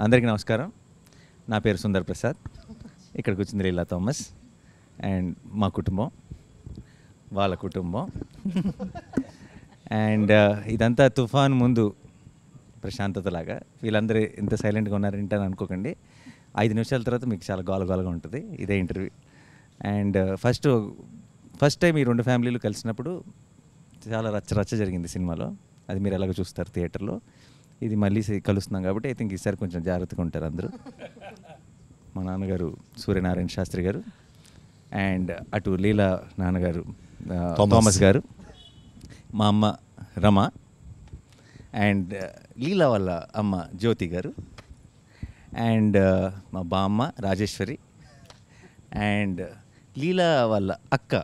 అందరికీ నమస్కారం. నా పేరు సుందర్ ప్రసాద్. ఇక్కడికి వచ్చింది లీలా థామస్ అండ్ మా కుటుంబం, వాళ్ళ కుటుంబం. అండ్ ఇదంతా తుఫాన్ ముందు ప్రశాంతతలాగా. వీళ్ళందరూ ఇంత సైలెంట్గా ఉన్నారంటే అనుకోకండి, 5 నిమిషాల తర్వాత మీకు చాలా గోలగోలగా ఉంటుంది. ఇదే ఇంటర్వ్యూ. అండ్ ఫస్ట్ టైం ఈ 2 ఫ్యామిలీలు కలిసినప్పుడు చాలా రచ్చ జరిగింది సినిమాలో. అది మీరు ఎలాగో చూస్తారు థియేటర్లో. ఇది మళ్ళీ కలుస్తున్నాం కాబట్టి ఐ థింక్ ఈసారి కొంచెం జాగ్రత్తగా ఉంటారు అందరూ. మా నాన్నగారు సూర్యనారాయణ శాస్త్రి గారు, అండ్ అటు లీలా నాన్నగారు థామస్ గారు, మా అమ్మ రమ, అండ్ లీలా వాళ్ళ అమ్మ జ్యోతి గారు, అండ్ మా బామ్మ రాజేశ్వరి, అండ్ లీలా వాళ్ళ అక్క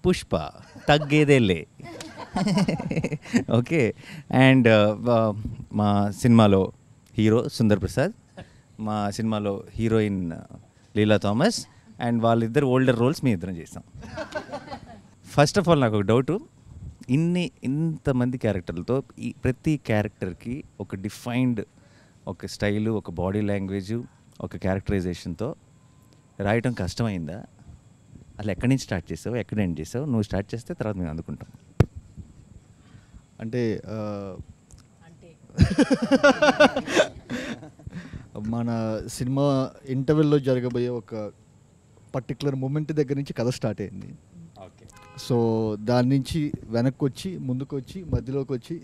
పుష్ప తగ్గేదేలే. ఓకే. అండ్ మా సినిమాలో హీరో సుందర్ ప్రసాద్, మా సినిమాలో హీరోయిన్ లీలా థామస్, అండ్ వాళ్ళిద్దరు ఓల్డర్ రోల్స్ మీ ఇద్దరం చేసాం. ఫస్ట్ ఆఫ్ ఆల్ నాకు ఒక డౌటు, ఇంతమంది క్యారెక్టర్లతో ప్రతి క్యారెక్టర్కి ఒక డిఫైన్డ్ ఒక స్టైలు, ఒక బాడీ లాంగ్వేజు, ఒక క్యారెక్టరైజేషన్తో రాయటం కష్టమైందా? అసలు ఎక్కడి నుంచి స్టార్ట్ చేసావు, ఎక్కడ ఎండ్ చేసావు? నువ్వు స్టార్ట్ చేస్తే తర్వాత మేము అందుకుంటాం. అంటే మన సినిమా ఇంటర్వెల్లో జరగబోయే ఒక పర్టికులర్ మూమెంట్ దగ్గర నుంచి కథ స్టార్ట్ అయింది. సో దాని నుంచి వెనక్కి వచ్చి, ముందుకు వచ్చి, మధ్యలోకి వచ్చి,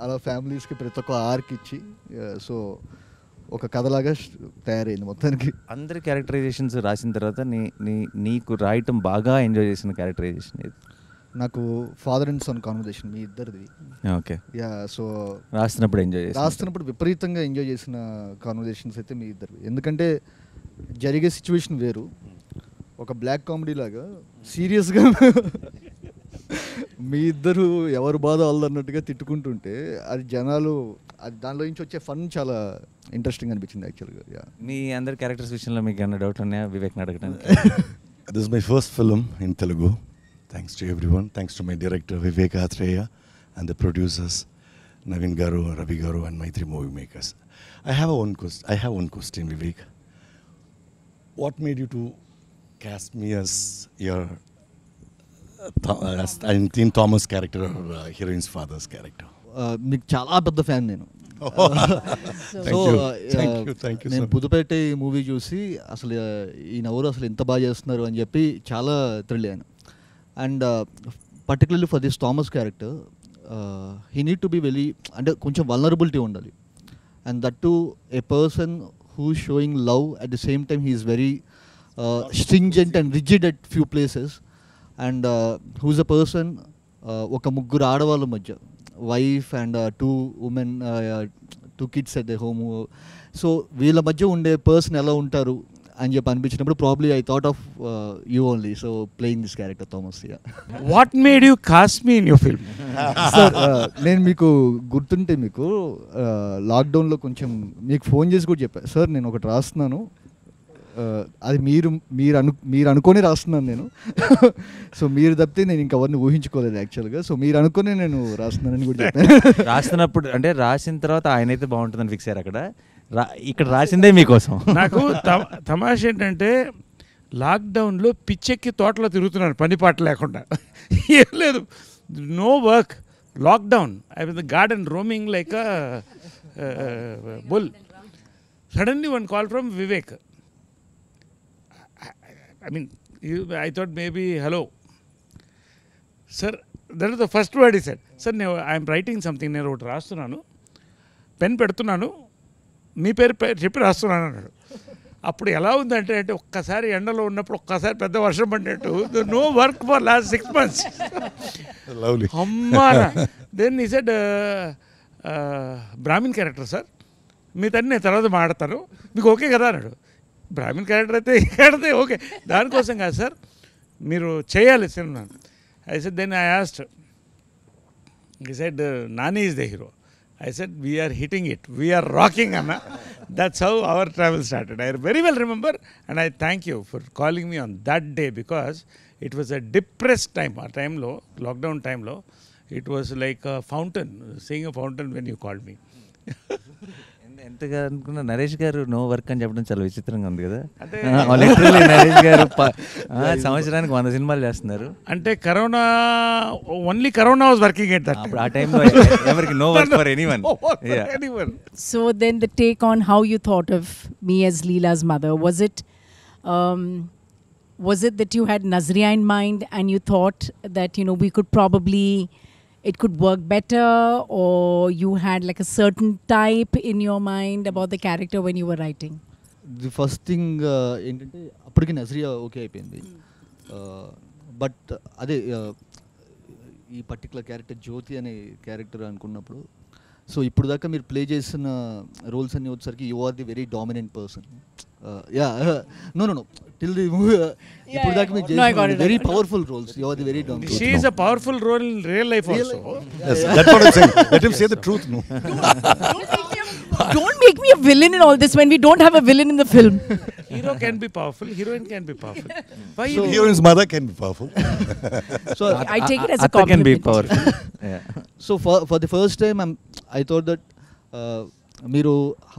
అలా ఫ్యామిలీస్కి ప్రతి ఒక్క ఆర్క్ ఇచ్చి, సో ఒక కథలాగా తయారైంది మొత్తానికి. అందరి క్యారెక్టరైజేషన్స్ రాసిన తర్వాత నీకు రాయటం బాగా ఎంజాయ్ చేసిన క్యారెక్టరైజేషన్ ఏది? నాకు ఫాదర్ అండ్ సన్ కాన్వర్జేషన్ మీ ఇద్దరిది. ఓకే. యా. సో రాస్తున్నప్పుడు విపరీతంగా ఎంజాయ్ చేసిన కాన్వర్జేషన్స్ అయితే మీ ఇద్దరివి. ఎందుకంటే జరిగే సిచ్యువేషన్ వేరు. ఒక బ్లాక్ కామెడీ లాగా సీరియస్గా మీ ఇద్దరు ఎవరు బాధ అన్నట్టుగా తిట్టుకుంటుంటే అది జనాలు, అది దానిలో నుంచి వచ్చే ఫన్ చాలా ఇంట్రెస్టింగ్ అనిపించింది యాక్చువల్గా. మీ అందరి క్యారెక్టర్స్ విషయంలో మీకు ఏమైనా డౌట్ ఉన్నాయా వివేక్ని అడగడానికి? This is my first film in Telugu. Thanks to everyone. Thanks to my director Vivek Athreya and the producers Navin Garu, Ravi Garu and my 3 movie makers. I have one question, Vivek. What made you to cast me as your in Thomas character or heroine's father's character? మీకు చాలా పెద్ద fan నేను. Thank you. నేను పుదుపేట movie చూసి అసలు ఈ నవ్వురు అసలు ఎంత బాగా చేస్తున్నారు అని చెప్పి చాలా థ్రిల్ అయ్యాను. And particularly for this Thomas character he need to be very, అంటే కొంచెం వల్నరబిలిటీ ఉండాలి. And that to a person who showing love at the same time he is very stringent and rigid at few places. And whose a person, ఒక ముగ్గురు ఆడవాళ్ళ మధ్య, wife and 2 women, 2 kids at the home. So వీళ్ళ మధ్య ఉండే person ఎలా ఉంటారు అని చెప్పి అనిపించినప్పుడు probably I thought of you only. So playing this character Thomas. What made you cost me in your film? Sir, నేను మీకు గుర్తుంటే మీకు లాక్డౌన్లో కొంచెం మీకు ఫోన్ చేసి కూడా చెప్పాను, సార్ నేను ఒకటి రాస్తున్నాను, అది మీరు అనుకొని రాస్తున్నాను నేను. సో మీరు తప్పితే నేను ఇంకెవరిని ఊహించుకోలేదు యాక్చువల్గా. సో మీరు అనుకుని నేను రాస్తున్నానని కూడా చెప్పాను. రాస్తున్నప్పుడు అంటే రాసిన తర్వాత ఆయన అయితే బాగుంటుందని ఫిక్స్ అయ్యారు. ఇక్కడ రాసిందే మీకోసం. నాకు తమాష ఏంటంటే లాక్డౌన్లో పిచ్చెక్కి తోటలో తిరుగుతున్నాను పని పాట లేకుండా. ఏం లేదు, no work, lockdown. I was the garden roaming like a bull. Suddenly one call from Vivek. I mean, I thought maybe, hello. Sir, that is the first word he said. Sir, I am writing something, నేను ఒకటి రాస్తున్నాను, pen పెడుతున్నాను, మీ పేరు చెప్పి రాస్తున్నాను అన్నాడు. అప్పుడు ఎలా ఉందంటే ఒక్కసారి ఎండలో ఉన్నప్పుడు ఒక్కసారి పెద్ద వర్షం పడినట్టు, no work for last 6 months. అమ్మారా. Then he said, Brahmin character sir, మీ తన్ని నేను తర్వాత మాడతాను, మీకు ఓకే కదా అన్నాడు. బ్రాహ్మిన్ క్యారెక్టర్ అయితే ఓకే, దానికోసం కాదు సార్, మీరు చేయాలి సినిమా. I said, then I asked, he said Nani is the hero. I said we are hitting it, we are rocking Anna. That's how our travel started. I very well remember, and I thank you for calling me on that day because it was a depressed time. Our time lo, lockdown time lo, it was like a fountain, seeing a fountain when you called me. ఎంతగా అనుకున్నా నరేష్ గారు no work అని చెప్పడం చాలా విచిత్రంగా ఉంది కదా. అంటే లిటరల్లీ నరేష్ గారు సంవత్సరానికి 100 సినిమాలు చేస్తున్నారు. అంటే corona only corona was working at that అప్పుడు ఆ టైంలో ఎవరికి no work for anyone. So then the take on how you thought of me as Leela's mother, was it that you had Nazriya in mind and you thought that, you know, we could probably, it could work better, or you had like a certain type in your mind about the character when you were writing? The first thing ఏంటంటే అప్పటికి Nazriya okay అయిపోయింది. But అదే ఈ particular character జ్యోతి అనే character అనుకున్నప్పుడు, so ఇప్పుడు దాకా మీరు ప్లే చేసిన రోల్స్ అన్ని వచ్చేసరికి you are the very dominant person. No till the ఇప్పుడు దాకా మీరు చేసిన very powerful roles, you are the very dominant. She is a powerful role in real life also. That's what I'm saying. Let him say the truth. No. Don't make me a villain in all this when we don't have a villain in the film. Hero can be powerful, heroine can be powerful. Why So heroine's mother can be powerful. So I take it as a Atta can be compliment. powerful. Yeah. So for the first time I thought that మీరు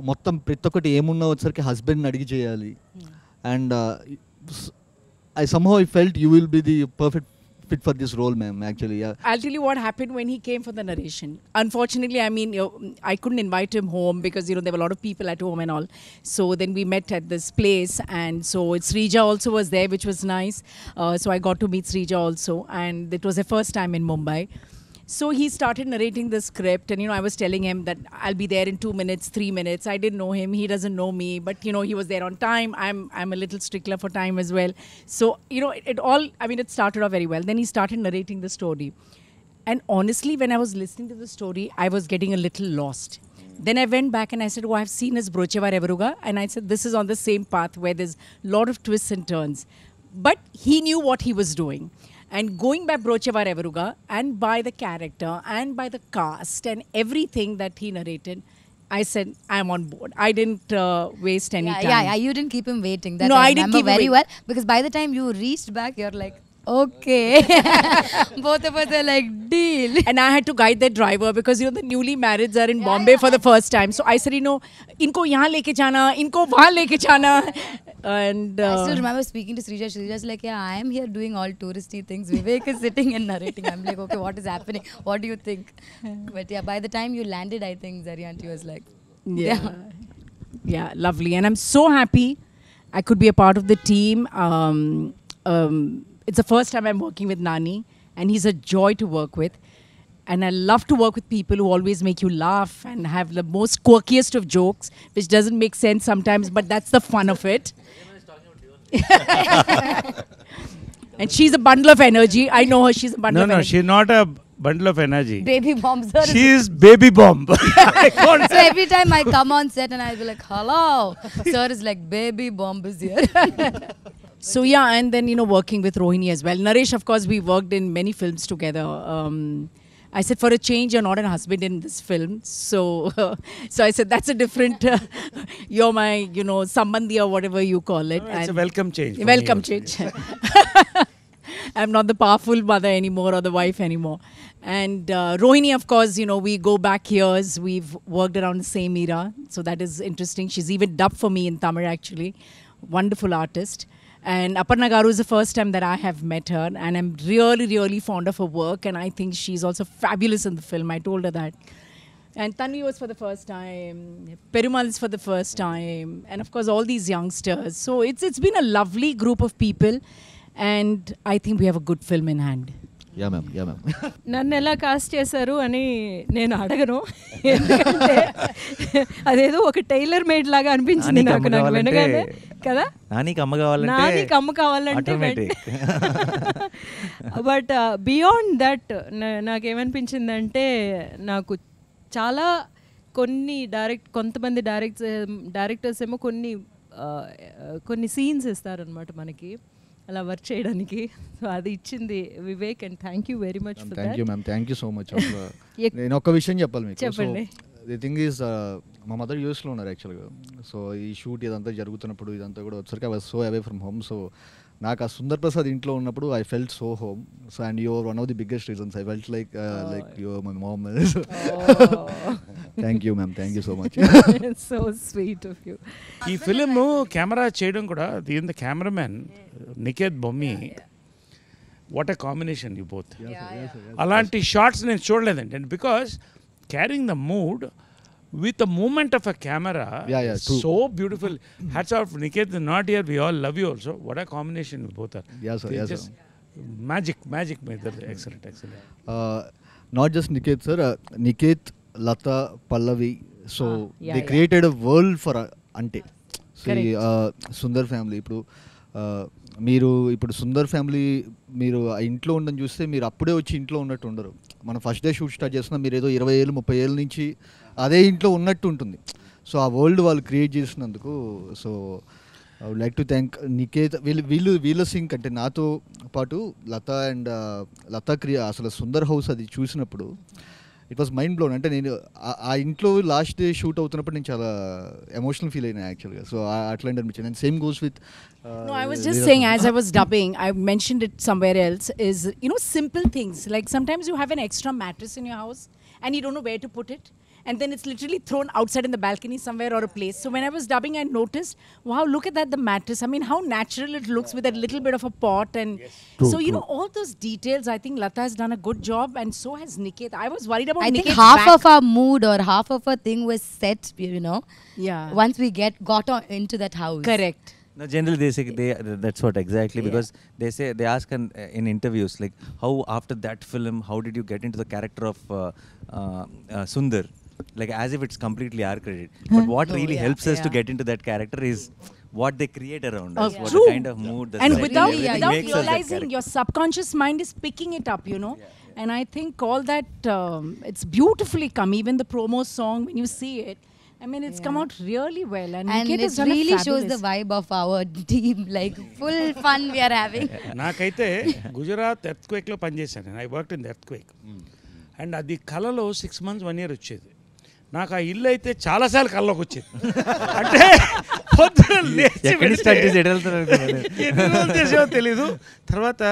మొత్తం ప్రతి ఒక్కటి ఏమున్నా వచ్చరికి హస్బెండ్ని అడిగి చేయాలి. And I somehow I felt you will be the perfect fit for this role, ma'am, actually. Yeah. I'll tell you what happened when he came for the narration. Unfortunately, I mean, I couldn't invite him home because, you know, there were a lot of people at home and all. So then we met at this place, and so Srija also was there, which was nice. So I got to meet Srija also, and it was the first time in Mumbai. So he started narrating the script, and, you know, I was telling him that I'll be there in 2 minutes, 3 minutes. I didn't know him, he doesn't know me, but, you know, he was there on time. I'm a little stickler for time as well. So, you know, it all, I mean, it started off very well. Then he started narrating the story. And honestly, when I was listening to the story, I was getting a little lost. Then I went back and I said, oh, I've seen his Brochevar Evaruga. And I said, this is on the same path where there's a lot of twists and turns. But he knew what he was doing. And going by Brochevar Evaruga and by the character and by the cast and everything that he narrated, I said, I'm on board. I didn't waste any time. Yeah, you didn't keep him waiting. That No, I I didn't remember keep him very waiting. well, because by the time you reached back, you're like, okay. Both of us are like, deal. And I had to guide that driver because, you know, the newly marrieds are in Bombay for the first time. So I said, you know, inko yahan leke jana, inko wahan leke jana. And I still remember speaking to Srija. Srija's like, yeah, I am here doing all touristy things. Vivek is sitting and narrating. I'm like, okay, what is happening? What do you think? But yeah, by the time you landed, I think Zaryanti was like, yeah, lovely. And I'm so happy I could be a part of the team. It's the first time I'm working with Nani, and he's a joy to work with. And I love to work with people who always make you laugh and have the most quirkiest of jokes, which doesn't make sense sometimes, but that's the fun of it. And she's a bundle of energy. I know her, she's a bundle of No, energy. she's not a bundle of energy. baby bomb, sir. She is baby bomb. So every time I come on set and I'll be like, hello. Sir is like, baby bomb is here. So yeah, and then, you know, working with Rohini as well. Naresh, of course, we worked in many films together. I said, for a change, you're not a husband in this film. So so I said, that's a different, you're my, you know, sambandhi or whatever you call it. It's a And welcome change. for me welcome also, change. yes. I'm not the powerful mother anymore or the wife anymore. And Rohini, of course, you know, we go back years. We've worked around the same era. So that is interesting. She's even dubbed for me in Tamil, actually. Wonderful artist. And Aparna Garu is the first time that I have met her. And I'm really, really fond of her work. And I think she's also fabulous in the film. I told her that. And Tanvi was for the first time. Perumal is for the first time. And of course, all these youngsters. So it's been a lovely group of people. And I think we have a good film in hand. Yeah ma'am నన్ను ఎలా cost చేశారు అని నేను అడగను, ఎందుకంటే అదేదో ఒక tailor made లాగా అనిపించింది నాకు వినగానే కదా. నానికి అమ్మ కావాలంటే నానికి అమ్మ కావాలంటే automatic. బట్ బియాండ్ దట్ నాకేమనిపించిందంటే, నాకు చాలా కొంతమంది డైరెక్టర్స్ ఏమో కొన్ని సీన్స్ ఇస్తారనమాట మనకి అలా వర్క్ చేయడానికి. సో అది ఇచ్చింది Vivek, and thank you very much for thank you that. Ma'am, thank you so much. నేను ఒక విషయం చెప్పాలి మీకు. చెప్పండి. ది థింగ్ ఈజ్, మా మదర్ యూఎస్లో ఉన్నారు యాక్చువల్గా. సో ఈ షూట్ ఇదంతా జరుగుతున్నప్పుడు ఇదంతా కూడా వచ్చరికి I was so away from home. So నాకు ఆ సుందర్ ప్రసాద్ ఇంట్లో ఉన్నప్పుడు I felt so home. So and your one of the biggest reasons. I felt like your my mom. Thank you ma'am, thank you so much. So sweet of you. ఈ film camera చేయడం కూడా దీని cameraman Niket Bommi, what a combination you both. అలాంటి shorts నేను చూడలేదండి. And because carrying the mood with the movement of a camera, true. so beautiful. Hats off, Niket is not here, we all love you also. What a combination you both are. Yes sir, yes sir. Magic excellent. Not just Niket sir, Niket, Lata, Pallavi, so yeah, they yeah. created a world for Ante. See, Correct. Sundar family, ఇప్పుడు మీరు ఇప్పుడు Sundar family మీరు ఆ ఇంట్లో ఉండని చూస్తే మీరు అప్పుడే వచ్చి ఇంట్లో ఉన్నట్టు ఉండరు. మనం ఫస్ట్ డే షూట్ స్టార్ట్ చేస్తున్నా మీరు ఏదో 20 ఏళ్ళు 30 ఏళ్ళ నుంచి అదే ఇంట్లో ఉన్నట్టు ఉంటుంది. సో ఆ వరల్డ్ వాళ్ళు క్రియేట్ చేసినందుకు so I would like to thank Niket. వీళ్ళ సింగ్ అంటే నాతో పాటు లతా అండ్ లతా అసలు సుందర్ హౌస్ అది చూసినప్పుడు ఇట్ వాస్ మైండ్ బ్లోన్. అంటే నేను ఆ ఇంట్లో లాస్ట్ డే షూట్ అవుతున్నప్పుడు నేను చాలా ఎమోషనల్ ఫీల్ అయినా యాక్చువల్గా. సో అట్లాంటి అనిపించింది. And same goes with No, I was just saying, as I was dubbing, I mentioned it somewhere else, is, you know, simple things. Like sometimes you have an extra mattress in your house and you don't know where to put it. And then it's literally thrown outside in the balcony somewhere or a place. So when I was dubbing, I noticed, wow, look at that, the mattress. I mean, how natural it looks with a little bit of a pot. And so, you know, all those details, I think Lata has done a good job, and so has Niket. I was worried about I think Niket's half back. of our mood or half of our thing was set, you know, Yeah. once we got into that house. Correct. No, generally they say that's what exactly, because they ask in interviews like, how after that film, how did you get into the character of Sundar, like as if it's completely our credit, but what really helps us to get into that character is what they create around us, what True. the kind of mood, the And setting, without everything makes us that realizing, character. your subconscious mind is picking it up, you know. And I think all that, it's beautifully come. Even the promo song, when you see it, I mean, it's come out really well. And And Niket has it done really a shows the fabulous. vibe of our team, like full fun we are having. నాకైతే గుజరాత్ ఎర్త్క్వేక్లో పనిచేశాను నేను. I work in the earthquake. And అది కళలో 6 months 1 year వచ్చేది. నాకు ఆ ఇల్లు అయితే చాలాసార్లు కళ్ళలోకి వచ్చేది. అంటే పొద్దున లేచి చేసేవో తెలీదు. తర్వాత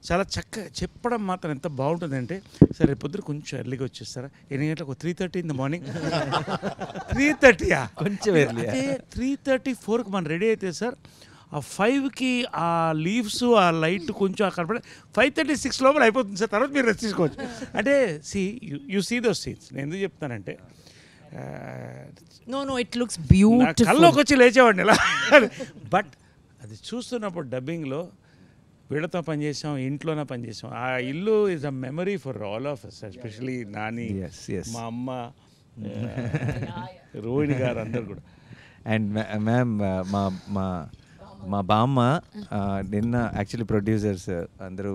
చాలా చక్కగా చెప్పడం మాత్రం ఎంత బాగుంటుందంటే, సరే పొద్దున కొంచెం ఎర్లీగా వచ్చేస్తారా, 8 గంటలకు 3:30 in the morning. 3:30 కొంచెం early. 3:34కి మనం రెడీ అయితే సార్, ఆ 5కి ఆ లీవ్స్ ఆ లైట్ కొంచెం అక్కడ పడి 5:36 లోపల అయిపోతుంది సార్. తర్వాత మీరు రెస్ట్ తీసుకోవచ్చు. అంటే యూ సీ దోస్ సీన్స్. నేను ఎందుకు చెప్తానంటే, No, it looks beautiful. కళ్ళలోకి వచ్చి లేచేవాడిని ఇలా. బట్ అది చూస్తున్నప్పుడు డబ్బింగ్లో వీళ్ళతో పనిచేసాం, ఇంట్లోనే పనిచేసాం. ఆ ఇల్లు is a memory for all of us, especially Nani, మా అమ్మ, రోహిణి గారు అందరు కూడా. అండ్ మ్యామ్ మా బామ్మ నిన్న యాక్చువల్లీ ప్రొడ్యూసర్స్ అందరూ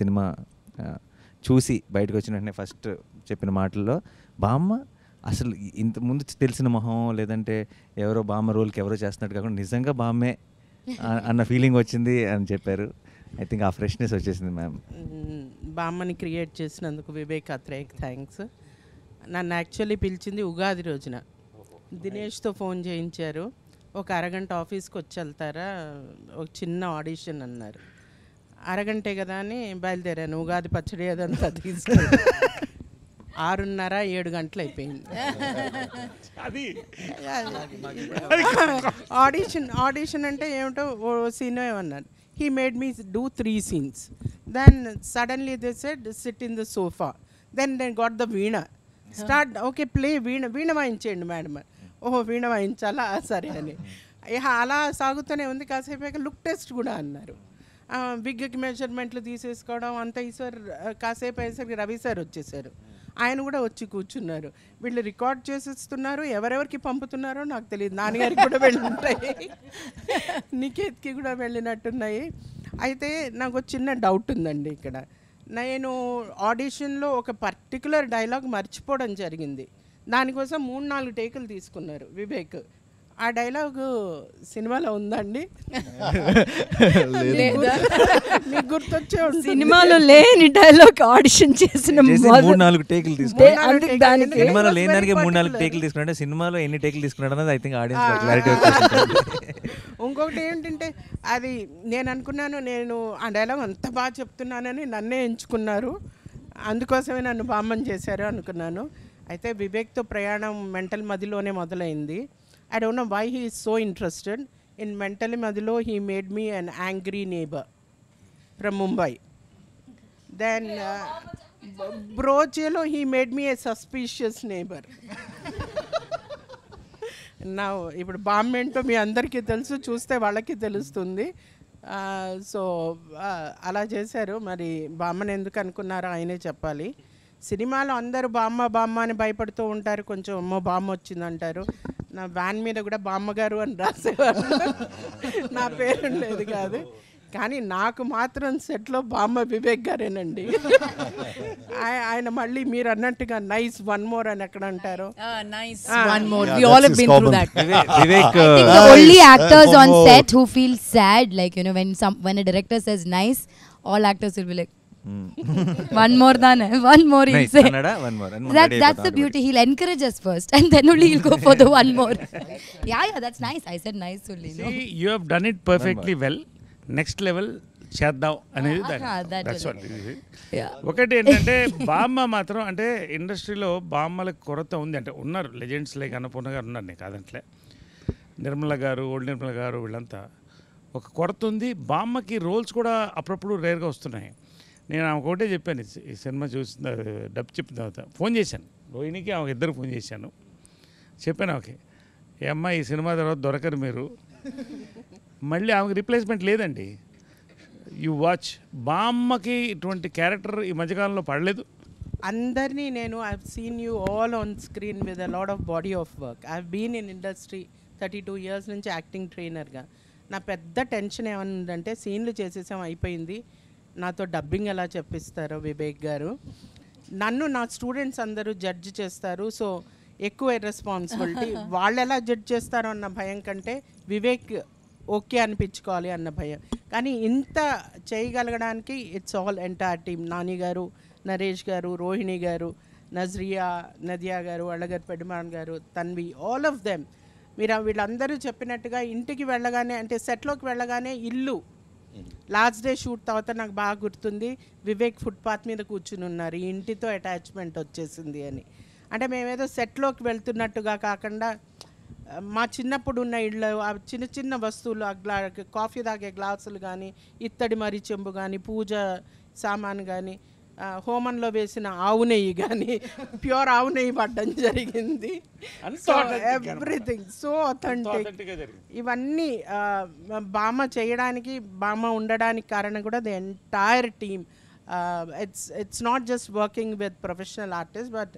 సినిమా చూసి బయటకు వచ్చిన వెంటనే ఫస్ట్ చెప్పిన మాటల్లో, బామ్మ అసలు ఇంత ముందు తెలిసిన మొహం లేదంటే ఎవరో బామ్మ రోల్కి ఎవరో చేస్తున్నట్టు కాకుండా నిజంగా బామ్మే అన్న ఫీలింగ్ వచ్చింది అని చెప్పారు. ఐ థింక్ ఆ ఫ్రెష్నెస్ వచ్చేసింది మ్యామ్. బామ్మని క్రియేట్ చేసినందుకు వివేక్ అత్రేయకి థ్యాంక్స్. నన్ను యాక్చువల్లీ పిలిచింది ఉగాది రోజున. దినేష్తో ఫోన్ చేయించారు, ఒక అరగంట ఆఫీస్కి వచ్చి వెళ్తారా, ఒక చిన్న ఆడిషన్ అన్నారు. అరగంటే కదా అని బయలుదేరాను. ఉగాది పచ్చడి అదంతా తీసుకుని 6:30 7 అయిపోయింది. ఆడిషన్ అంటే ఏమిటో ఓ సీన్ ఏమన్నారు. He made me do 3 scenes. Then suddenly they said, sit in the sofa. Then they got the veena. Start, okay, play veena. Veena వాయించేయండి మేడం. ఓహో వీణ వాయించాలా, సరే అని. అలా సాగుతూనే ఉంది. కాసేపు లుక్ టెస్ట్ కూడా అన్నారు. బిగ్కి మెజర్మెంట్లు తీసేసుకోవడం అంత ఈసారి కాసేపు అయ్యేసరికి రవి సార్ వచ్చేసారు. ఆయన కూడా వచ్చి కూర్చున్నారు. వీళ్ళు రికార్డ్ చేసేస్తున్నారు, ఎవరెవరికి పంపుతున్నారో నాకు తెలియదు. నాన్నగారికి కూడా వెళ్ళి ఉంటాయి, నికేత్కి కూడా వెళ్ళినట్టున్నాయి. అయితే నాకు చిన్న డౌట్ ఉందండి ఇక్కడ. నేను ఆడిషన్లో ఒక పర్టికులర్ డైలాగ్ మర్చిపోవడం జరిగింది. దానికోసం 3-4 టేకులు తీసుకున్నారు వివేక్. ఆ డైలాగ్ సినిమాలో ఉందండి? మీకు గుర్తొచ్చే సినిమాలో లేని డైలాగ్ ఆడిషన్ చేసిన 3-4 టేకులు తీసుకున్నాడు. సినిమాలో లేని దానికి 3-4 టేకులు తీసుకున్నాడు. సినిమాలో ఎన్ని టేకులు తీసుకున్నాడు అన్నది ఐ థింక్ ఆడియన్స్ క్లారిటీ వచ్చేసింది. ఇంకొకటి ఏంటంటే, అది నేను అనుకున్నాను, నేను ఆ డైలాగ్ అంత బాగా చెప్తున్నానని నన్నే ఎంచుకున్నారు, అందుకోసమే నన్ను బామ్మని చేశారు అనుకున్నాను. అయితే వివేక్తో ప్రయాణం మెంటల్ మదిలోనే మొదలైంది. I don't know why he is so interested in mental Madhilo. He made me an angry neighbour from Mumbai. Then బ్రోచేలో he made me a suspicious neighbour. నా ఇప్పుడు బామ్మ ఏంటో మీ అందరికీ తెలుసు, చూస్తే వాళ్ళకి తెలుస్తుంది. సో అలా చేశారు. మరి బామ్మని ఎందుకు అనుకున్నారో ఆయనే చెప్పాలి. సినిమాలో అందరూ బామ్మ బామ్మ అని భయపడుతూ ఉంటారు, కొంచెం అమ్మో బామ్మ వచ్చిందంటారు. నా వ్యాన్ మీద కూడా బామ్మగారు అని రాసేవారు, నా పేరు ఉండేది కాదు. కానీ నాకు మాత్రం సెట్లో బామ్మ వివేక్ గారేనండి. ఆయన మళ్ళీ మీరు అన్నట్టుగా నైస్ వన్ మోర్ అని ఎక్కడ అంటారు. Nice one more. We all have been through that. Vivek, I think the only actors on set who feel sad, like, you know, when a director says nice, all actors will be like, one more than one more he'll nice. say. Kannada, one more. That's the beauty. He'll encourage us first, and then only he'll go for the one more. Yeah, that's nice. I said nice only. No? See, you have done it perfectly well. Next level చేద్దాం అనేది that's what. ఒకటి ఏంటంటే బామ్మ మాత్రం అంటే ఇండస్ట్రీలో బామ్మలకు కొరత ఉంది. అంటే ఉన్నారు లెజెండ్స్ లైక్ అన్నపూర్ణ గారు ఉన్నారు, నేను కాదంట్లే, నిర్మల గారు, ఓల్డ్ నిర్మల గారు, వీళ్ళంతా ఒక కొరత ఉంది. బామ్మకి రోల్స్ కూడా అప్పుడప్పుడు రేర్గా వస్తున్నాయి. నేను ఆమెకు ఒకటే చెప్పాను, ఈ సినిమా చూసిన డబ్ చెప్పిన తర్వాత ఫోన్ చేశాను రోహిణికి, ఆమె ఇద్దరు ఫోన్ చేశాను. చెప్పాను ఓకే ఏ అమ్మ ఈ సినిమా తర్వాత దొరకరు మీరు, మళ్ళీ ఆమెకు రిప్లేస్మెంట్ లేదండి. You watch. బామ్మకి ఇటువంటి క్యారెక్టర్ ఈ మధ్యకాలంలో పడలేదు. అందరినీ నేను I seen you all on screen with a lot of body of work. I been in industry 32 years నుంచి యాక్టింగ్ ట్రైనర్గా. నా పెద్ద టెన్షన్ ఏమనుందంటే సీన్లు చేసేసాం అయిపోయింది, నాతో డబ్బింగ్ ఎలా చెప్పిస్తారో వివేక్ గారు. నన్ను నా స్టూడెంట్స్ అందరూ జడ్జ్ చేస్తారు, సో ఎక్కువ రెస్పాన్సిబిలిటీ. వాళ్ళు ఎలా జడ్జ్ చేస్తారో అన్న భయం కంటే వివేక్ ఓకే అనిపించుకోవాలి అన్న భయం. కానీ ఇంత చేయగలగడానికి it's all entire team. Nani గారు, నరేష్ గారు, రోహిణి గారు, నజ్రియా, నదియా గారు, అళ్ళగారు, పెడిమాన్ గారు, తన్వి, ఆల్ ఆఫ్ దెమ్. మీరు వీళ్ళందరూ చెప్పినట్టుగా ఇంటికి వెళ్ళగానే, అంటే సెట్లోకి వెళ్ళగానే ఇల్లు లాస్ట్ డే షూట్ తర్వాత నాకు బాగా గుర్తుంది, వివేక్ ఫుట్పాత్ మీద కూర్చుని ఉన్నారు, ఈ ఇంటితో అటాచ్మెంట్ వచ్చేసింది అని. అంటే మేమేదో సెట్లోకి వెళ్తున్నట్టుగా కాకుండా మా చిన్నప్పుడు ఉన్న ఇళ్ళు ఆ చిన్న చిన్న వస్తువులు, కాఫీ తాగే గ్లాసులు కానీ, ఇత్తడి మరి చెంబు కానీ, పూజ సామాన్ కానీ, హోమంలో వేసిన ఆవు నెయ్యి కానీ, ప్యూర్ ఆవు నెయ్యి పడ్డం జరిగింది. Everything so authentic. ఇవన్నీ బామ్మ చేయడానికి, బామ్మ ఉండడానికి కారణం కూడా the entire team. It's not just working with professional artist, but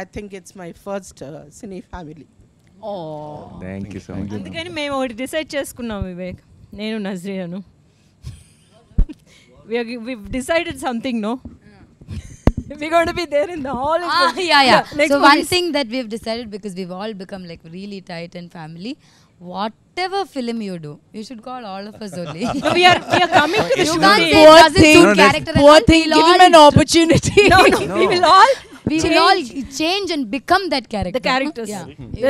I think it's my first cine family. Thank you so much. అందుకని మేము ఒకటి డిసైడ్ చేసుకున్నాం వివేక్, నేను నజ్రియాను. we've decided something, no? We're going to be there in the hall. Yeah. So one movies. thing that we've decided, because we've all become like really tight and family, whatever film you do, you should call all of us only. we are coming to the You shooting. can't say Poor doesn't thing. suit character. Poor and all. thing, We'll give him all an opportunity. No, we will all change and become that character. the characters. Yeah.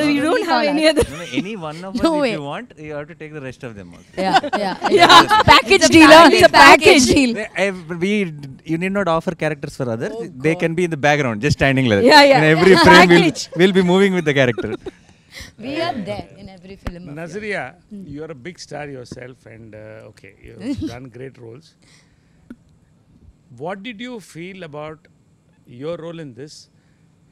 We don't have any other. No, any one of us, No if way. you want, you have to take the rest of them also. Yeah. Package It's a deal. package. It's a package deal. You need not offer characters for others. They can be in the background, just standing like that. Yeah. In every frame, Package. we'll be moving with the character. We are there in every film. of Nazriya, you are a big star yourself, and okay, you've done great roles. What did you feel about your role in this,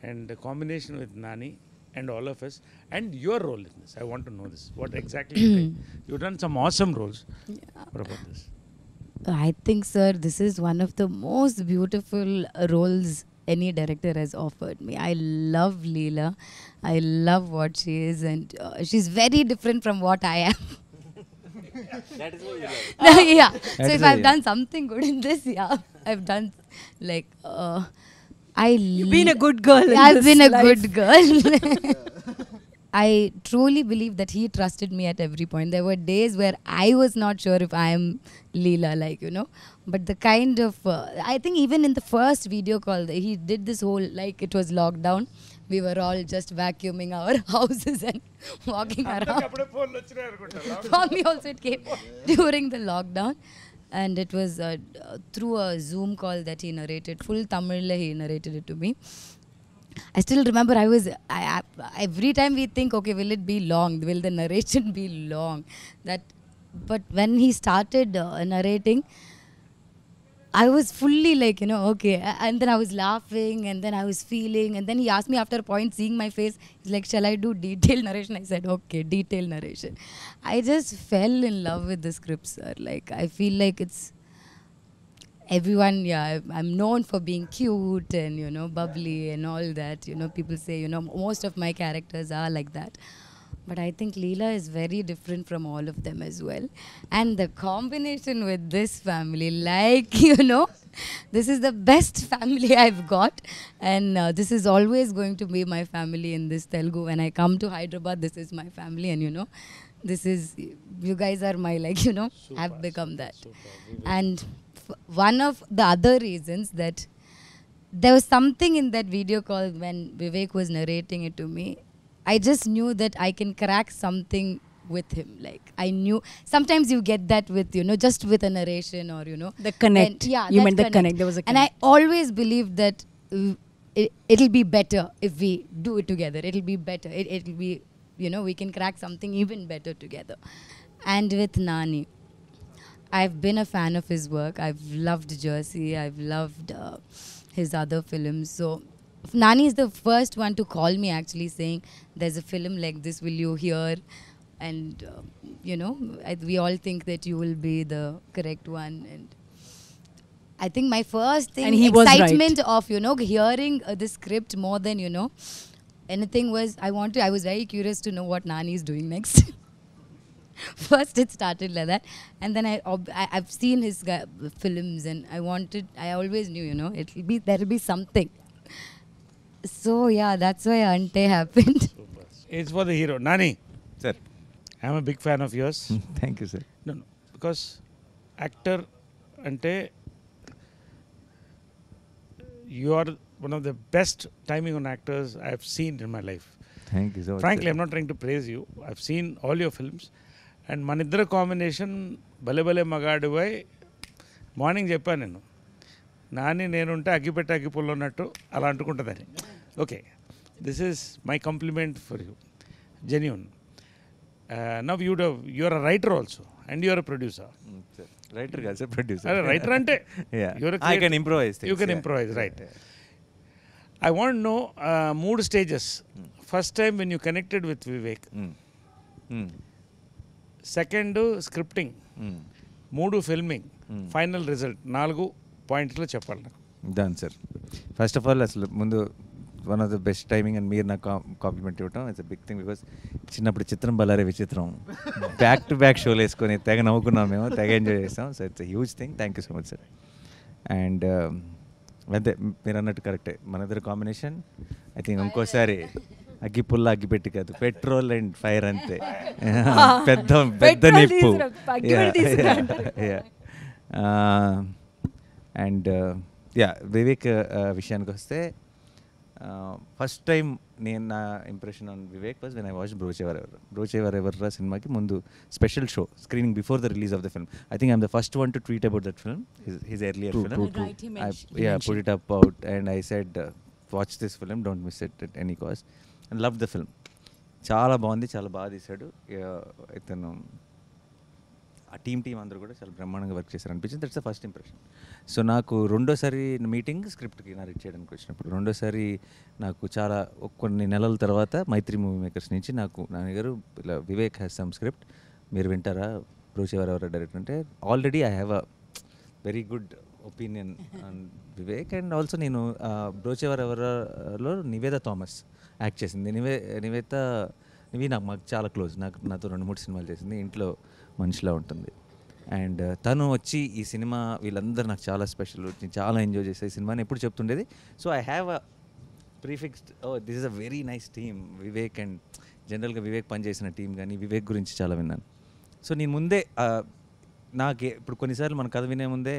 and the combination with Nani and all of us, and your role in this? I want to know this. What exactly you think? You've done some awesome roles. What about this? I think, sir, this is one of the most beautiful roles any director has offered me. I love Leela. I love what she is, and she's very different from what I am. That is what you love. Yeah. So That if is I've why- done something good in this, yeah, I've done like You've been a good girl. in I've this been a life. good girl. I truly believe that he trusted me at every point. There were days where I was not sure if I am Leela, like, you know. But the kind of, I think even in the first video call, he did this whole, like, it was lockdown. We were all just vacuuming our houses and walking around. For me also it came during the lockdown. And it was through a Zoom call that he narrated. Full Tamil he narrated it to me. I still remember every time we think, okay, will it be long? Will the narration be long? But when he started narrating, I was fully like, okay. And then I was laughing, and then I was feeling, and then he asked me after a point, seeing my face, he's like, shall I do detailed narration? I said, okay, detailed narration. I just fell in love with the script, sir. Like, I feel like it's everyone, I'm known for being cute and, bubbly and all that. People say, most of my characters are like that. But I think Leela is very different from all of them as well. And the combination with this family, like, this is the best family I've got. And this is always going to be my family in this Telugu. When I come to Hyderabad, this is my family. And, this is, you guys are my, like, have become that. And one of the other reasons that there was something in that video call when Vivek was narrating it to me, I just knew that I can crack something with him. Like, I knew sometimes you get that with, just with a narration or, the connect. You meant the connect. There was a connect. And I always believed that it'll be better if we do it together. It'll be better. It'll be, we can crack something even better together. And with Nani, I've been a fan of his work. I've loved Jersey. I've loved his other films. So Nani is the first one to call me actually saying, there's a film like this, will you hear? And, we all think that you will be the correct one. And I think my first thing, and he excitement was right. of, hearing the script more than, anything was, I was very curious to know what Nani is doing next. First it started like that, and then I've seen his films, and I always knew, there'll be something. So yeah, that's why Ante happened. It's for the hero. Nani, Sir. I'm a big fan of yours. Thank you, sir. No, because actor ante you are one of the best timing on actors I've seen in my life. Thank you so much. Frankly, sir. I'm not trying to praise you. I've seen all your films. And maniddara combination bale bale magadu vai morning చెప్పాను నేను నాని నేనుంటే అగ్గిపెట్టి అగ్గిపుల్ల ఉన్నట్టు అలా అంటుకుంటుందని. Okay, this is my compliment for you, genuine. Now you're a writer also and you're a producer. Writer కాదు sir, producer. Writer అంటే I can improvise. You can improvise, right. I want no 3 stages. First time when you connected with Vivek, second scripting, 3 filming, final result, 4 పాయింట్లు చెప్పాలి నాకు. Done sir. First of all అసలు ముందు one of the best timing and మీరు నాకు compliment ఇవ్వటం it's a big thing. Because చిన్నప్పుడు చిత్రం బలారే విచిత్రం బ్యాక్ టు బ్యాక్ షోలు వేసుకొని తెగ నవ్వుకున్నాం మేము, తెగ ఎంజాయ్ చేస్తాం. So it's a huge thing. Thank you so much sir. And అంతే మీరు అన్నట్టు కరెక్టే, మన ఇద్దరు కాంబినేషన్ ఐ థింక్ ఇంకోసారి అగ్గి పుల్ల అగ్గి పెట్టి కాదు, పెట్రోల్ అండ్ ఫైర్ అంతే. పెద్ద పెద్ద నిప్పు. అండ్ వివేక్ విషయానికి వస్తే ఫస్ట్ టైం నేను నా impression on Vivek was when I watch Brochevarevaru సినిమాకి ముందు special show screening before the release of the film. I think I'm the first one to tweet about that film, his earlier film. I put it up out and I said watch this film, don't miss it at any cost, and loved the film. చాలా బాగుంది, చాలా బాగా తీశాడు ఇతను. ఆ team అందరూ కూడా చాలా బ్రహ్మాండంగా వర్క్ చేశారు అనిపించింది. That's the first impression. So నాకు రెండోసారి మీటింగ్ స్క్రిప్ట్కి నరేట్ చేయడానికి వచ్చినప్పుడు, రెండోసారి నాకు చాలా కొన్ని నెలల తర్వాత మైత్రి మూవీ మేకర్స్ నుంచి నాకు నాన్నగారు ఇలా వివేక్ హ్యాస్ సమ్ స్క్రిప్ట్, మీరు వింటారా, బ్రోచేవరెవర్ డైరెక్టర్ అంటే. Already I have a very good opinion on Vivek. And also నేను బ్రోచేవరెవర్లో నివేదా థామస్ యాక్ట్ చేసింది. నివి మాకు చాలా క్లోజ్, నాతో 2-3 సినిమాలు చేసింది, ఇంట్లో మనిషిలా ఉంటుంది. అండ్ తను వచ్చి ఈ సినిమా వీళ్ళందరూ నాకు చాలా స్పెషల్, నేను చాలా ఎంజాయ్ చేసే ఈ సినిమాని ఎప్పుడు చెప్తుండేది. So I have a prefixed this is a very nice team Vivek. And జనరల్గా వివేక్ పనిచేసిన టీం కానీ వివేక్ గురించి చాలా విన్నాను. సో నేను ముందే ఇప్పుడు కొన్నిసార్లు మన కథ వినే ముందే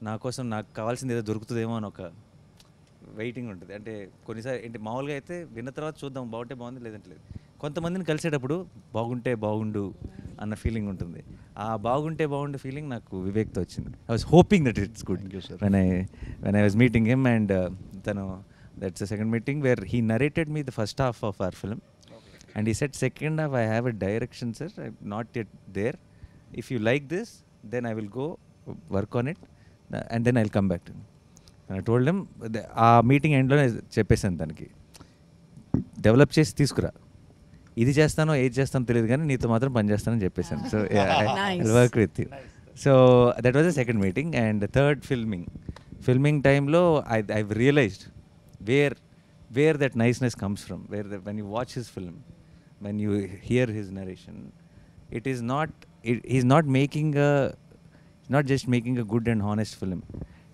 నా కోసం నాకు కావాల్సింది ఏదో దొరుకుతుందేమో అని ఒక వెయిటింగ్ ఉంటుంది. అంటే కొన్నిసార్లు ఏంటి మామూలుగా అయితే విన్న తర్వాత చూద్దాం, బాగుంటే బాగుంది లేదంటే లేదు. కొంతమందిని కలిసేటప్పుడు బాగుంటే బాగుండు అన్న ఫీలింగ్ ఉంటుంది. ఆ బాగుంటే బాగుండు ఫీలింగ్ నాకు వివేక్తో వచ్చింది. I was hoping that it's good when I was meeting him. And తను That's the second meeting where he narrated me the first half of our film. And he said, second half, I have a direction, sir. I'm not yet there. If you like this, then I will go work on it. And then I'll come back to you. And I told him, ఆ meeting ఎండ్లో చెప్పేసాను తనకి, develop చేసి తీసుకురా, ఇది చేస్తానో ఏది చేస్తానో తెలియదు కానీ నీతో మాత్రం పని చేస్తానని చెప్పేసాను. So I work with you. So that was the second meeting. And third filming టైంలో I realised where that niceness comes from, when you watch his film, when you hear his narration, he's not just making a good and honest film.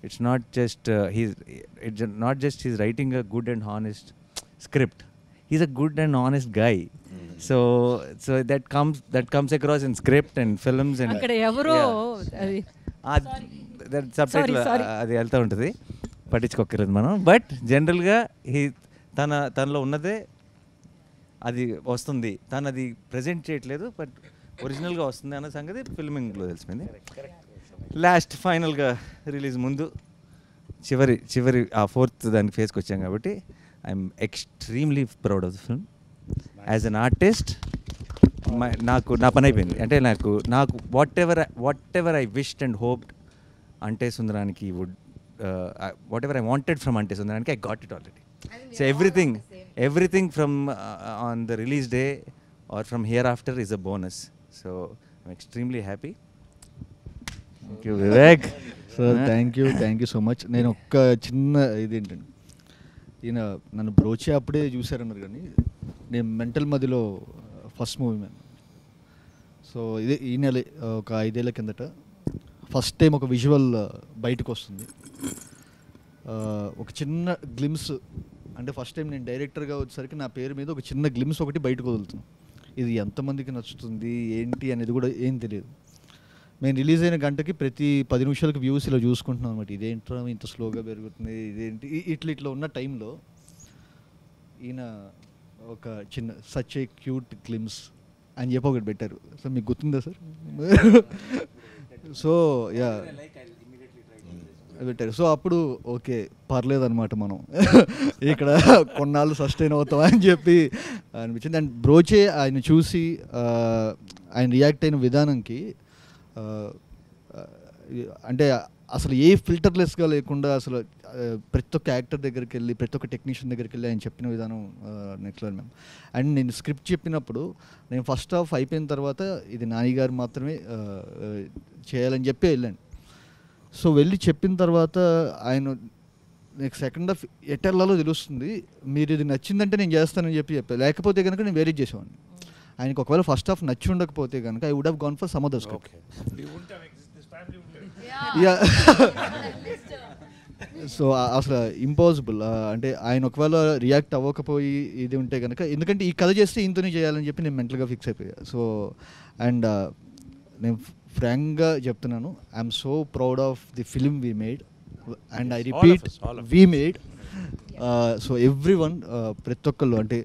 It's not just he's writing a good and honest script. He's a good and honest guy. So that comes across in script and films and అక్కడ ఎవరో అది subtitle అది వెళ్తూ ఉంటుంది, పట్టించుకోకర్లేదు మనం. But జనరల్గా తనలో ఉన్నదే అది వస్తుంది, తను అది ప్రజెంట్ చేయట్లేదు, బట్ ఒరిజినల్గా వస్తుంది అన్న సంగతి ఫిల్మింగ్లో తెలిసిపోయింది. లాస్ట్ ఫైనల్గా రిలీజ్ ముందు చివరి ఆ ఫోర్త్ దానికి ఫేస్కి వచ్చాం కాబట్టి I'm extremely proud of the film. As an artist నా పని అయిపోయింది. అంటే నాకు what ever I wished and hoped అంటే సుందరానికి would, whatever I wanted from Ante Sundaraniki, I got it already. So everything from on the release day or from hereafter is a bonus. So I'm extremely happy. Thank you, Vivek. Sir, thank you so much. నేను ఒక్క చిన్న ఇదేంటండి, ఈయన నన్ను బ్రోచే అప్పుడే చూశారన్నారు కానీ నేను మెంటల్ మదిలో ఫస్ట్ మూవీ మ్యాన్. సో ఇదే ఈ నెల ఒక 5 ఏళ్ల కిందట ఫస్ట్ టైం ఒక విజువల్ బయటకు వస్తుంది. ఒక చిన్న గ్లిమ్స్, అంటే ఫస్ట్ టైం నేను డైరెక్టర్గా వచ్చేసరికి నా పేరు మీద ఒక చిన్న గ్లిమ్స్ ఒకటి బయటకు వదులుతుంది. ఇది ఎంతమందికి నచ్చుతుంది ఏంటి అనేది కూడా ఏం తెలియదు. మేము రిలీజ్ అయిన గంటకి ప్రతి 10 నిమిషాలకు వ్యూస్ ఇలా చూసుకుంటున్నాం అనమాట. ఇదేంట్రా ఇంత స్లోగా పెరుగుతుంది, ఇదేంటి ఇట్లా ఉన్న టైంలో ఈయన ఒక చిన్న సచ్ ఏ క్యూట్ గ్లిమ్స్ అని చెప్పి ఒకటి పెట్టారు. సో మీకు గుర్తుందా సార్? సో యా పెట్టారు. సో అప్పుడు ఓకే పర్లేదన్నమాట, మనం ఇక్కడ కొన్నాళ్ళు సస్టైన్ అవుతాం అని చెప్పి అనిపించింది. అండ్ బ్రోచే ఆయన చూసి ఆయన రియాక్ట్ అయిన విధానంకి, అంటే అసలు ఏ ఫిల్టర్లెస్గా లేకుండా అసలు ప్రతి ఒక్క యాక్టర్ దగ్గరికి వెళ్ళి ప్రతి ఒక్క టెక్నీషియన్ దగ్గరికి వెళ్ళి ఆయన చెప్పిన విధానం నెక్స్ట్ లెవెల్ మ్యామ్. అండ్ నేను స్క్రిప్ట్ చెప్పినప్పుడు నేను ఫస్ట్ హాఫ్ అయిపోయిన తర్వాత ఇది నాని గారు మాత్రమే చేయాలని చెప్పి వెళ్ళాను. సో వెళ్ళి చెప్పిన తర్వాత ఆయన నెక్స్ట్ సెకండ్ హాఫ్ ఎటెల్లాలో తెలుస్తుంది, మీరు ఇది నచ్చిందంటే నేను చేస్తానని చెప్పాను, లేకపోతే కనుక నేను వేరే చేసేవాడిని. ఆయనకు ఒకవేళ ఫస్ట్ హాఫ్ నచ్చి ఉండకపోతే కనుక I would have gone for some other script. So అసలు ఇంపాసిబుల్. అంటే ఆయన ఒకవేళ రియాక్ట్ అవ్వకపోయి ఇది ఉంటే కనుక, ఎందుకంటే ఈ కథ చేస్తే ఇంతనే చేయాలని చెప్పి నేను మెంటల్గా ఫిక్స్ అయిపోయా. సో అండ్ నేను ఫ్రాంక్గా చెప్తున్నాను, I'm so proud of the film we made and I repeat we made. So every one, ప్రతి ఒక్కళ్ళు, అంటే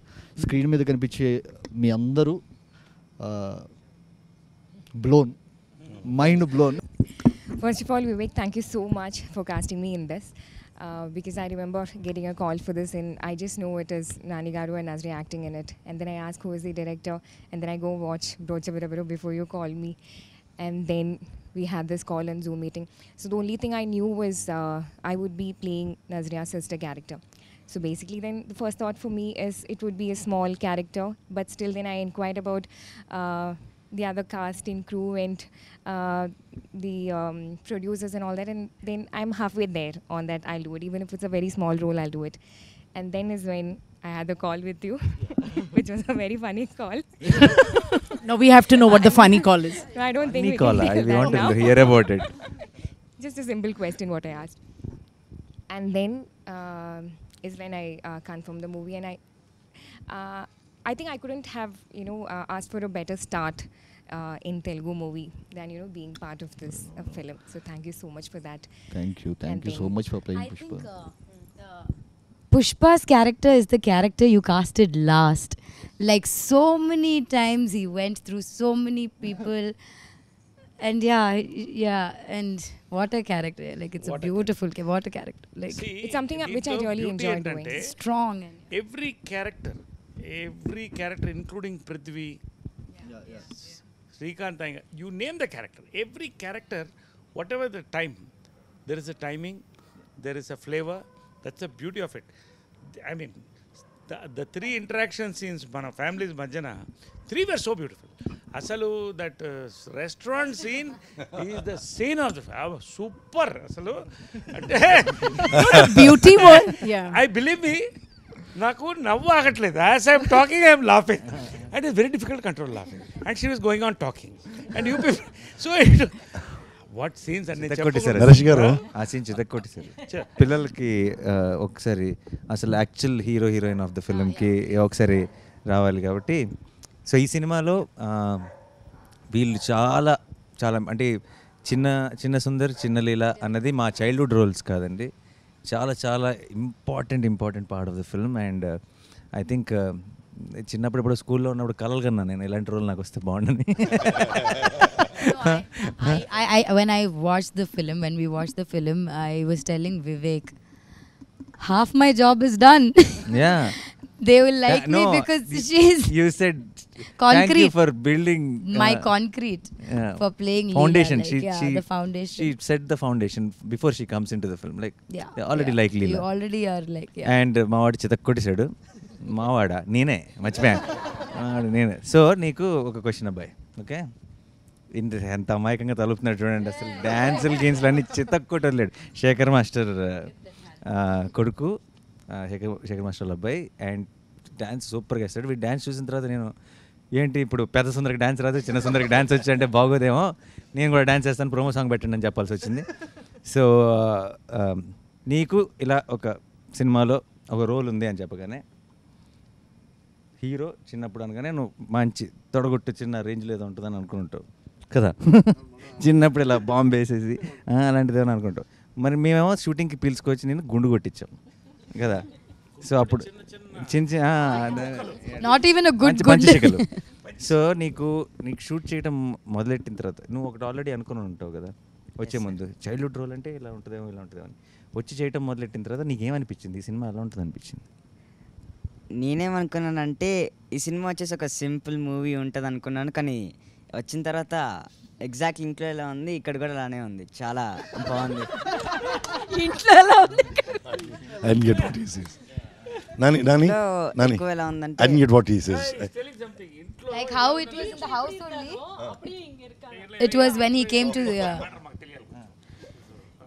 స్క్రీన్ మీద కనిపించే మీ అందరూ blown, mind blown. First of all, Vivek, thank you so much for casting me in this. Because I remember getting a call for this and I just know it is Nani Garu and Nazriya acting in it. And then I ask who is the director and then I go watch Brocha Virabiro before you call me. And then we had this call and Zoom meeting. So the only thing I knew was I would be playing Nazriya's sister character. So basically then the first thought for me is it would be a small character, but still then I inquired about the other cast and crew and the producers and all that, and then I'm halfway there on that. I'll do it, even if it's a very small role, I'll do it. And then is when I had the call with you, which was a very funny call. Now we have to know what the funny call is. No, I don't think Funny we call, can we that want now. to hear about it. Just a simple question what I asked. And then is when I confirmed the movie, and I think I couldn't have, asked for a better start in Telugu movie than, being part of this film. So thank you so much for that. Thank you so much for playing I Pushpa. think Pushpa's character is the character you casted last. Like so many times he went through so many people. And yeah, and what a character! Like it's a beautiful, what a character! Like It's something which I really enjoy doing. strong and every character, including Prithvi, Srikanth, you name the character. Every character, whatever the time, there is a timing, there is a flavor. That's the beauty of it. I mean, the three interaction scenes, మన families మధ్యన, three were so beautiful. అసలు that restaurant scene is the scene of the super. అసలు అంటే Beauty one. Yeah. I believe me, నాకు నవ్వు ఆగట్లేదు. As I'm talking, I'm laughing. And it's very difficult to control laughing. And she was going on talking. And you people, so what scenes అన్ని కొట్టేశారు నరేష్ గారు. ఆ scene చితక్కొట్టేశారు పిల్లలకి. ఒకసారి అసలు యాక్చువల్ హీరోయిన్ ఆఫ్ ద ఫిల్మ్కి ఒకసారి రావాలి కాబట్టి. సో ఈ సినిమాలో వీళ్ళు చాలా చాలా అంటే చిన్న సుందర్ చిన్న లీల అన్నది మా చైల్డ్హుడ్ రోల్స్ కాదండి, చాలా చాలా important part of the film. And I think చిన్నప్పుడు ఇప్పుడు స్కూల్లో ఉన్నప్పుడు కలలు కన్నా నేను ఇలాంటి రోల్ నాకు వస్తే బాగుండని. when we watched the film, I was telling Vivek, half my job is done. Yeah. They will like me because you said concrete. Thank you for building my concrete for playing foundation. Leela, like, the foundation. She set the foundation before she comes into the film. Like they already like Leela. You already are like And మావాడు చితక్కొట్టేశాడు. మావాడా నేనే మర్చిపోయాను నేనే. So నీకు ఒక question అబ్బాయి, okay? ఎంత అమాయకంగా తలుపుతున్నాడు చూడండి. అసలు డ్యాన్సులు గేమ్స్లు అన్నీ చితక్కొట్టలేడు. శేఖర్ మాస్టర్ కొడుకు, శేఖర్ మాస్టర్ అబ్బాయి. అండ్ డ్యాన్స్ సూపర్గా వేస్తాడు. వీడు డ్యాన్స్ చూసిన తర్వాత నేను ఏంటి ఇప్పుడు పెద్ద సుందరికి డ్యాన్స్ రాదు, చిన్న సుందరికి డ్యాన్స్ వచ్చి అంటే బాగోదేమో, నేను కూడా డ్యాన్స్ చేస్తాను, ప్రోమో సాంగ్ పెట్టండి అని చెప్పాల్సి వచ్చింది. సో నీకు ఇలా ఒక సినిమాలో ఒక రోల్ ఉంది అని చెప్పగానే హీరో చిన్నప్పుడు అనగానే నువ్వు మంచి తొడగొట్టు చిన్న రేంజ్లో ఏదో ఉంటుందని అనుకుంటావు కదా. చిన్నప్పుడు ఇలా బాంబు వేసేసి అలాంటిది ఏమని అనుకుంటావు. మరి మేమేమో షూటింగ్కి పిలుచుకొచ్చి నేను గుండు కొట్టించాం కదా. సో అప్పుడు చిన్న not even a good పంచశిఖలు. సో నీకు షూట్ చేయడం మొదలెట్టిన తర్వాత నువ్వు ఒకటి ఆల్రెడీ అనుకుని ఉంటావు కదా వచ్చే ముందు, చైల్డ్హుడ్ రోల్ అంటే ఇలా ఉంటుందేమో ఇలా ఉంటుందేమో అని. వచ్చి చేయటం మొదలెట్టిన తర్వాత నీకేమనిపించింది ఈ సినిమా ఎలా ఉంటుంది అనిపించింది? నేనేమనుకున్నానంటే ఈ సినిమా వచ్చేసి ఒక సింపుల్ మూవీ ఉంటుంది అనుకున్నాను, కానీ వచ్చిన తర్వాత ఎగ్జాక్ట్ ఇంట్లో ఎలా ఉంది ఇక్కడ కూడా అలానే ఉంది, చాలా బాగుంది. ఇంట్లో ఎలా ఉంది? Nani, ఎక్కువ ఎలా ఉందంటే I didn't get what he says. like how it was in the house only. It was when he came to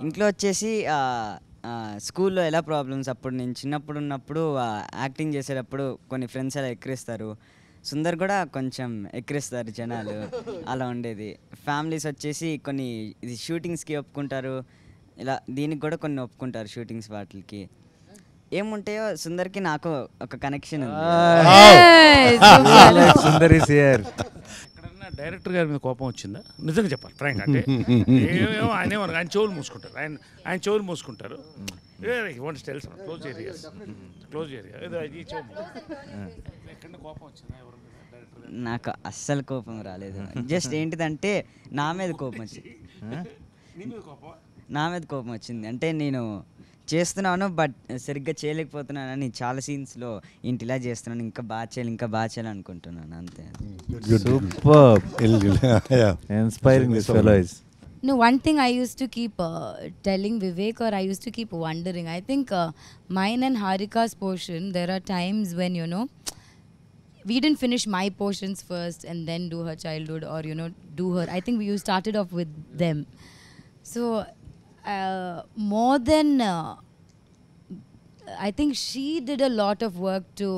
ఇంట్లో వచ్చేసి స్కూల్లో ఎలా ప్రాబ్లమ్స్, అప్పుడు నేను చిన్నప్పుడు ఉన్నప్పుడు యాక్టింగ్ చేసేటప్పుడు కొన్ని ఫ్రెండ్స్ అలా ఎక్కిరిస్తారు, సుందర్ కూడా కొంచెం ఎక్కిరిస్తారు జనాలు, అలా ఉండేది. ఫ్యామిలీస్ వచ్చేసి కొన్ని ఇది షూటింగ్స్కి ఒప్పుకుంటారు, ఇలా దీనికి కూడా కొన్ని ఒప్పుకుంటారు షూటింగ్స్ వాటికి. ఏముంటాయో సుందర్కి నాకు ఒక కనెక్షన్ ఉంది. ఎక్కడన్నా డైరెక్టర్ గారి మీద కోపం వచ్చిందా? నిజంగా చెప్పాలి ఫ్రాంక్. అంటే ఏమేమో ఆయన చెవులు మూసుకుంటారు, ఆయన చెవులు మూసుకుంటారు. క్లోజ్ ఏరియా ఎక్కడ కోపం వచ్చిందా? నాకు అస్సలు కోపం రాలేదు. జస్ట్ ఏంటిదంటే నా మీద కోపం వచ్చింది. నా మీద కోపం వచ్చింది అంటే నేను చేస్తున్నాను బట్ సరిగ్గా చేయలేకపోతున్నానని చాలా సీన్స్లో ఇంటి ఇలా చేస్తున్నాను, ఇంకా బాగా చేయాలి అనుకుంటున్నాను, అంతే. Inspiring this fellow is. No, one thing I used to keep telling Vivek, or I used to keep wondering, I think mine and Harika's portion, there are times when, you know, we didn't finish my portions first and then do her childhood, or, you know, do her. I think we started off with them. So, more than, I think she did a lot of work to,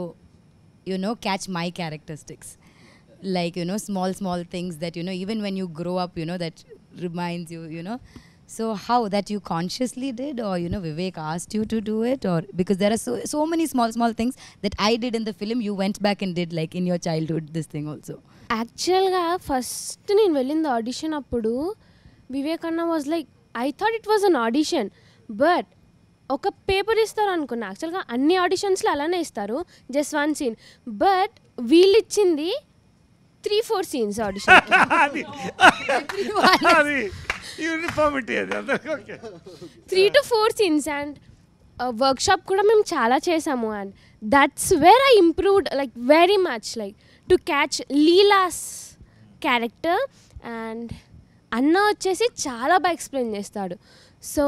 you know, catch my characteristics. Like, you know, small things that, you know, even when you grow up, you know, that reminds you, you know. So how that you consciously did, or, you know, Vivek asked you to do it, or because there are so many small things that I did in the film, you went back and did, like in your childhood, this thing also. యాక్చువల్గా first నేను వెళ్ళింది audition అప్పుడు వివేక్ అన్న was like, I thought it was an audition, but ఒక paper ఇస్తారు అనుకున్నా. యాక్చువల్గా అన్ని ఆడిషన్స్లో అలానే ఇస్తారు, జస్ట్ వన్ సీన్, బట్ వీళ్ళు ఇచ్చింది 3-4 scenes audition. అది యూనిఫార్మిటీ అది అందరికీ okay. 3 to 4 scenes and workshop కూడా మేము చాలా చేసాము, and that's where I improved like very much, like to catch Leela's character. And అన్న వచ్చేసి చాలా బాగా ఎక్స్ప్లెయిన్ చేస్తాడు. సో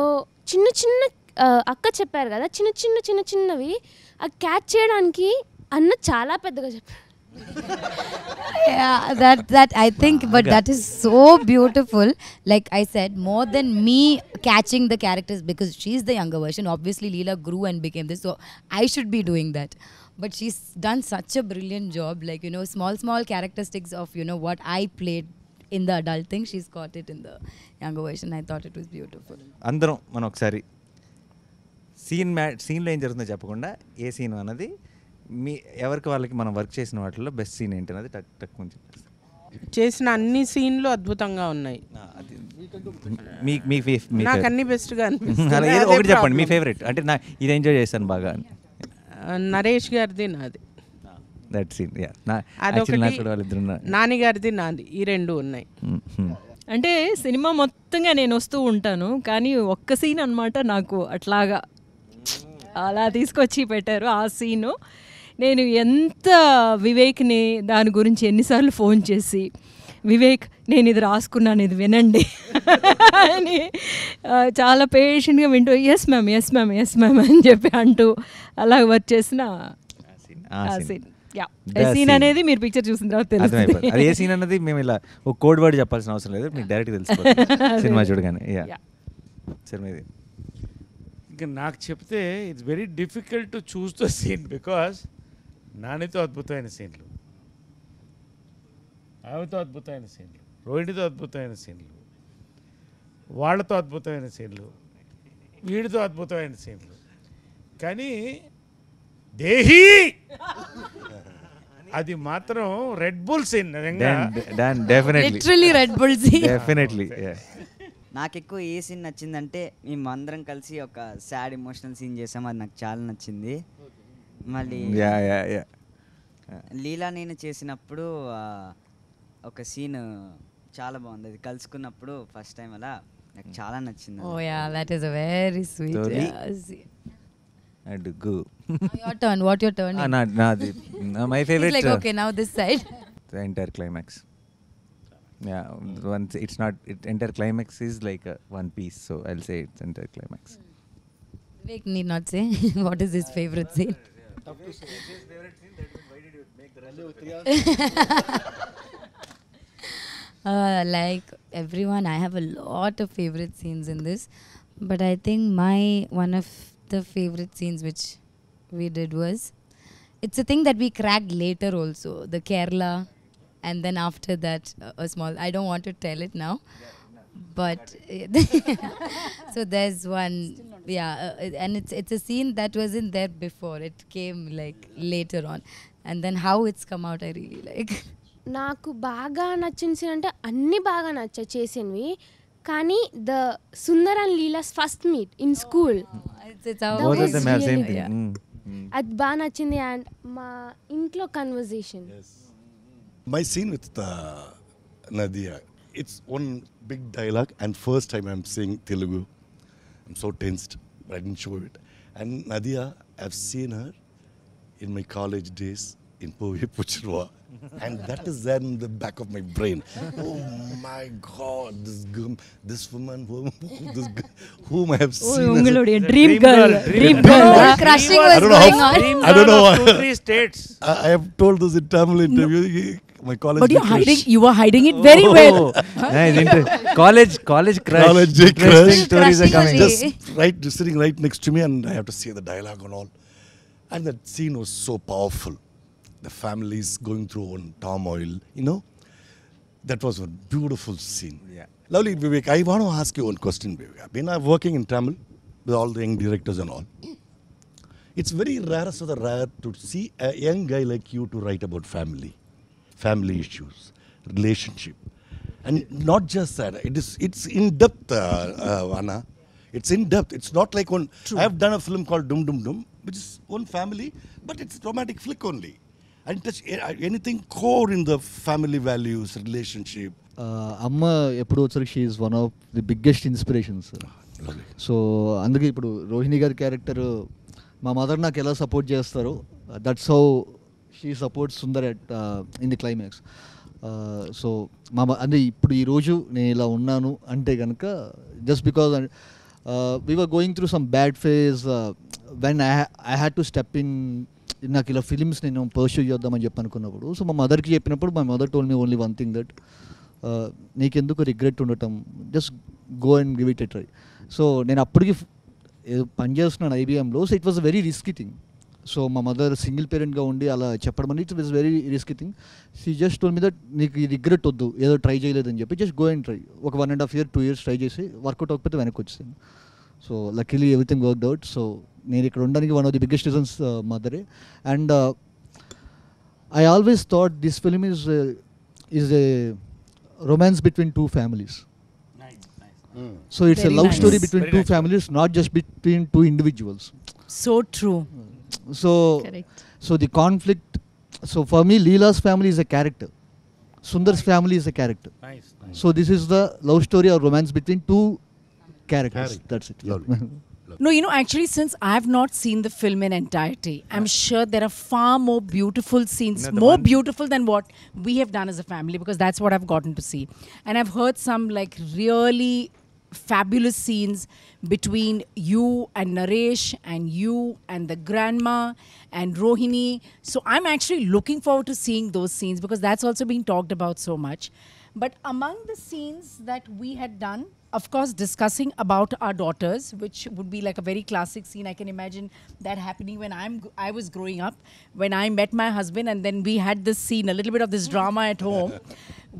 చిన్న చిన్న అక్క చెప్పారు కదా, చిన్నవి అది క్యాచ్ చేయడానికి అన్న చాలా పెద్దగా చెప్పాడు. Yeah, that I think, but that is so beautiful. Like I said, more than me catching the characters, because she's the younger version. Obviously, Leela grew and became this, so I should be doing that. But she's done such a brilliant job. Like, you know, small characteristics of, you know, what I played in the adult thing, she's got it in the younger version. I thought it was beautiful. అందరం మనం ఒకసారి సీన్లో ఏం జరుగుతుందో చెప్పకుండా ఏ scene అన్నది మీ ఎవరికి వాళ్ళకి మనం వర్క్ చేసిన వాటిలో బెస్ట్ సీన్ ఏంటి అన్నది టక్ టక్ ముందు చెప్పేస్తాం. చేసిన అన్ని సీన్లు అద్భుతంగా ఉన్నాయి. నాకు అన్ని బెస్ట్గా అనిపిస్తుంది. ఒకటి చెప్పండి మీ ఫేవరెట్, అంటే నా ఇది ఎంజాయ్ చేశాను బాగా. నరేష్ గారిది నాది, దట్ సీన్. నాని గారిది నాది, ఈ రెండు ఉన్నాయి. అంటే సినిమా మొత్తంగా నేను వస్తూ ఉంటాను, కానీ ఒక్క సీన్ అనమాట నాకు అట్లాగా అలా తీసుకొచ్చి పెట్టారు. ఆ సీను నేను ఎంత వివేక్ని దాని గురించి ఎన్నిసార్లు ఫోన్ చేసి, వివేక్ నేను ఇది రాసుకున్నాను, ఇది వినండి అని చాలా పేషెంట్గా వింటూ ఎస్ మ్యామ్ అని చెప్పి అంటూ అలా వర్క్ చేసిన ఆ సీన్. సీన్ అనేది మీరు పిక్చర్ చూసిన తర్వాత తెలుస్తుంది. అది ఏ సీన్ అన్నది మేము ఇలా ఒక కోడ్ వర్డ్ చెప్పాల్సిన అవసరం లేదు, మీకు డైరెక్ట్ తెలిసిపోతుంది సినిమా చూడగానే. సరే మీది. ఇంకా నాకు చెప్తే it's very difficult to choose the scene, because నానితో అద్భుతమైన సీన్లు, ఆమెతో అద్భుతమైన సీన్లు, రోహిణితో అద్భుతమైన సీన్లు, వాళ్ళతో అద్భుతమైన సీన్లు, వీడితో అద్భుతమైన సీన్లు. కానీ దేహి అది మాత్రం red bull scene. Literally red bull scene. Definitely. నాకు ఎక్కువ ఏ సీన్ నచ్చిందంటే మేము అందరం కలిసి ఒక సాడ్ ఎమోషనల్ సీన్ చేసాం, అది నాకు చాలా నచ్చింది. మళ్ళీ లీలా నేను చేసినప్పుడు ఒక సీన్ చాలా బాగుంది, అది కలుసుకున్నప్పుడు ఫస్ట్ టైం అలా నాకు చాలా నచ్చింది. Oh yeah, that is a very sweet. Adugu. Your turn. What your turn? My favorite. It's like okay, now this side. The entire climax. Yeah, once it's not. Entire climax is like one piece, so I'll say it's entire climax. Vivek need not say what is his favorite scene. Tough to say. His favorite scene. That means why did you make the rest of the Like everyone, I have a lot of favorite scenes in this, but I think one of the favorite scenes which we did was, it's a thing that we cracked later also, the Kerala, and then after that a small, I don't want to tell it now, but so there's one, and it's a scene that wasn't there before, it came like later on, and then how it's come out I really like. నాకు బాగా నచ్చిన scene అంటే అన్నీ బాగా నచ్చాయి చేసినవి, కానీ the Sundar and Leela's first meet in school అది బాగా నచ్చింది. అండ్ మా ఇంట్లో conversation. My scene with Nadhiya, it's one big dialogue, and first time I'm saying Telugu. I'm so tensed, but I didn't show it. And Nadhiya, I've seen her in my college days in Puchirwa. And that is there in the back of my brain. Oh my God, this woman, whom I have seen. Dream girl. Crushing was going on. I don't know. 2-3 states. I have told this in Tamil interview. My college. But you were hiding it very well. College crush. College Interesting stories are coming. Just sitting right next to me, and I have to say the dialogue and all. And that scene was so powerful. The family is going through one turmoil, you know. That was a beautiful scene. Yeah. Lovely, Vivek. I want to ask you one question, Vivek. I've been working in Tamil with all the young directors and all. It's very rare to see a young guy like you to write about family issues, relationship, and not just that. It's in depth, Anna. It's in depth. It's not like one. True. I have done a film called Dum Dum Dum, which is one family, but it's romantic flick only. and touch anything core in the family values, relationship. అమ్మ ఎప్పుడు వచ్చరికి she is one of the biggest inspirations. So అందుకే ఇప్పుడు రోహిణి గారి character మా mother నాకు ఎలా support చేస్తారో that's how she supports Sundar at in the climax. So అంటే ఇప్పుడు ఈరోజు నేను ఇలా ఉన్నాను అంటే కనుక just because we were going through some bad phase when I had to step in. నాకు ఇలా ఫిలిమ్స్ నేను పర్స్యూ చేద్దామని చెప్పి అనుకున్నప్పుడు సో మా మదర్కి చెప్పినప్పుడు my mother told me only one thing that నీకెందుకు రిగ్రెట్ ఉండటం, just go and give it a try. So నేను అప్పటికి పనిచేస్తున్నాను ఐబీఎంలో. So it was a very risky thing. So మా మదర్ సింగిల్ పేరెంట్గా ఉండి అలా చెప్పడం అనేది it was very risky thing. She just told me that నీకు ఈ రిగ్రెట్ వద్దు, ఏదో ట్రై చేయలేదని చెప్పి జస్ట్ గో అండ్ ట్రై. ఒక 1.5 years 2 years ట్రై చేసి వర్కౌట్ అవ్వకపోతే వెనక్కి వచ్చేసాను. So luckily everything worked out. So నేను ఇక్కడ ఉండడానికి one of the biggest reasons మదరే. And I always thought this film is a romance between two families. So it's Very a love nice. story between Very two nice. families, not just between two individuals. So true. So Correct. so the conflict, so for me Leela's family is a character, Sundar's family is a character. Nice. So this is the love story or romance between two characters. That's it. Lovely. No, you know, actually, since I have not seen the film in entirety, I'm sure there are far more beautiful scenes, No, the more one- beautiful than what we have done as a family, because that's what I've gotten to see. And I've heard some like really fabulous scenes between you and Naresh and you and the grandma and Rohini. So I'm actually looking forward to seeing those scenes because that's also being talked about so much. But among the scenes that we had done, of course, discussing about our daughters, which would be like a very classic scene. I can imagine that happening when I was growing up, when I met my husband, and then we had this scene, a little bit of this drama at home,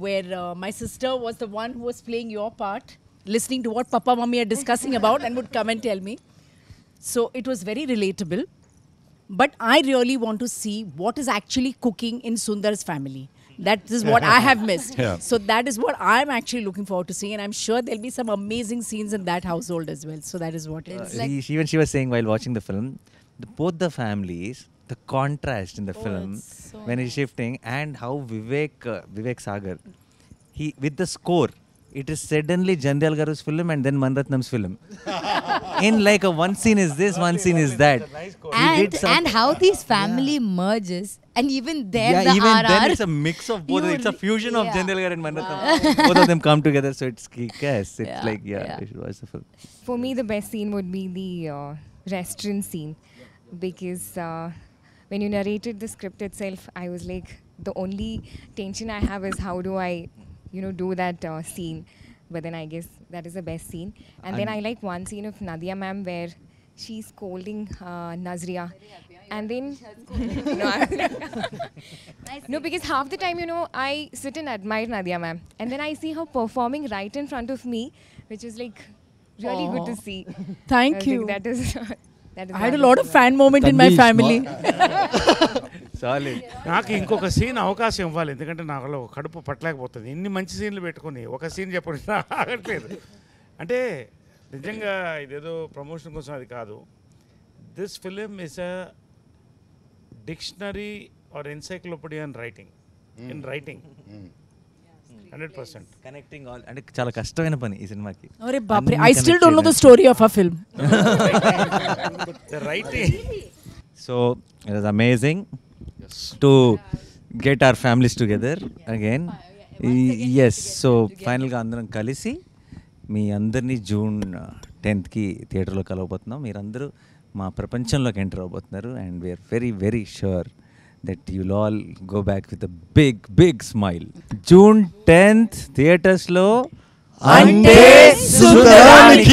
where my sister was the one who was playing your part, listening to what Papa Mummy are discussing about, and would come and tell me. So it was very relatable. But I really want to see what is actually cooking in Sundar's family. That is what I have missed. Yeah. So that is what I'm actually looking forward to seeing, and I'm sure there'll be some amazing scenes in that household as well. So that is what it is. Even she was saying while watching the film, both the families, the contrast in the film it's so when he's shifting, and how Vivek Sagar, he with the score, it is suddenly Jandal Garu's film and then Manratnam's film. In like a one scene is this, one scene is that. He did some- And how these family merges, and even there yeah, the even RR. then it's a mix of both. You It's a fusion of yeah. Jandal Gar and Manratnam. Both of them come together, so it's kick-ass. It's Yeah, like yeah. you should watch the film. For me, the best scene would be the restaurant scene, because when you narrated the script itself, I was like, the only tension I have is how do I, do that scene. But then I guess that is the best scene. And then I like one scene of Nadhiya ma'am where she's scolding Nazriya. And then, no, because half the time, I sit and admire Nadhiya ma'am. And then I see her performing right in front of me, which is like really good to Aw. see. Thank I think you. that is I had a lot of fan moment in my Tanvi is family. Solid. నాకు ఇంకొక scene అవకాశం ఇవ్వాలి, ఎందుకంటే నాకు కడుపు పట్టలేకపోతుంది. ఇన్ని మంచి సీన్లు పెట్టుకుని ఒక సీన్ చెప్పడం ఆగట్లేదు. అంటే నిజంగా ఇదేదో ప్రమోషన్ కోసం అది కాదు. This film is a dictionary or encyclopedia in writing. 100%. Connecting all అంటే చాలా కష్టమైన పని ఈ సినిమాకి. Arre baapre, I still don't know the story of our film. The writing. So it was amazing to get our families together again. Yes, so ఫైనల్గా అందరం కలిసి మీ అందరినీ June 10th థియేటర్లో కలవబోతున్నాం. మీరందరూ మా ప్రపంచంలోకి ఎంటర్ అవబోతున్నారు. And we are very very sure that you'll all go back with a big smile. June 10th థియేటర్స్లో Ante Sundaraniki.